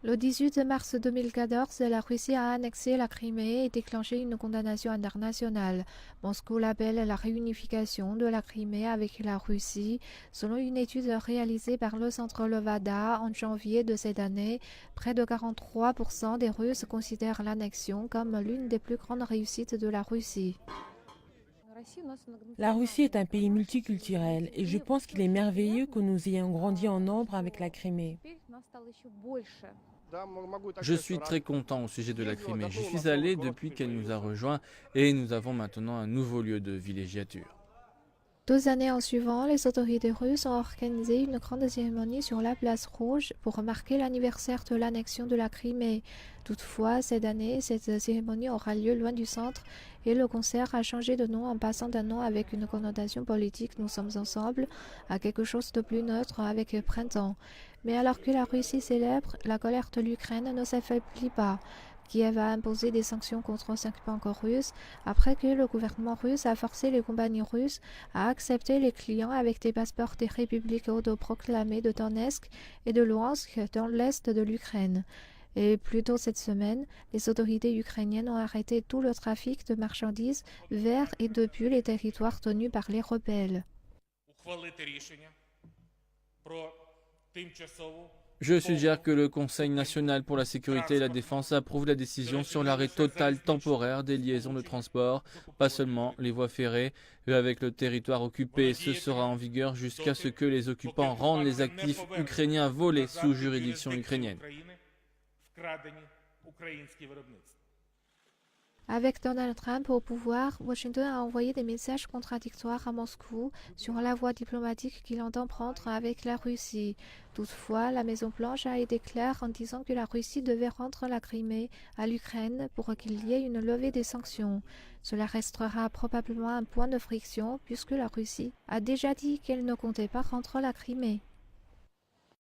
Le 18 mars 2014, la Russie a annexé la Crimée et déclenché une condamnation internationale. Moscou l'appelle la réunification de la Crimée avec la Russie. Selon une étude réalisée par le Centre Levada en janvier de cette année, près de 43% des Russes considèrent l'annexion comme l'une des plus grandes réussites de la Russie. La Russie est un pays multiculturel et je pense qu'il est merveilleux que nous ayons grandi en nombre avec la Crimée. Je suis très content au sujet de la Crimée. J'y suis allé depuis qu'elle nous a rejoints et nous avons maintenant un nouveau lieu de villégiature. 2 années en suivant, les autorités russes ont organisé une grande cérémonie sur la place Rouge pour marquer l'anniversaire de l'annexion de la Crimée. Toutefois, cette année, cette cérémonie aura lieu loin du centre et le concert a changé de nom en passant d'un nom avec une connotation politique «Nous sommes ensemble» à quelque chose de plus neutre avec «Printemps». Mais alors que la Russie célèbre, la colère de l'Ukraine ne s'affaiblit pas. Kiev a imposé des sanctions contre 5 banques russes après que le gouvernement russe a forcé les compagnies russes à accepter les clients avec des passeports des républiques autoproclamées de Donetsk et de Luhansk dans l'est de l'Ukraine. Et plus tôt cette semaine, les autorités ukrainiennes ont arrêté tout le trafic de marchandises vers et depuis les territoires tenus par les rebelles. Je suggère que le Conseil national pour la sécurité et la défense approuve la décision sur l'arrêt total temporaire des liaisons de transport, pas seulement les voies ferrées, mais avec le territoire occupé. Ce sera en vigueur jusqu'à ce que les occupants rendent les actifs ukrainiens volés sous juridiction ukrainienne. Avec Donald Trump au pouvoir, Washington a envoyé des messages contradictoires à Moscou sur la voie diplomatique qu'il entend prendre avec la Russie. Toutefois, la Maison-Blanche a été claire en disant que la Russie devait rendre la Crimée à l'Ukraine pour qu'il y ait une levée des sanctions. Cela restera probablement un point de friction puisque la Russie a déjà dit qu'elle ne comptait pas rendre la Crimée.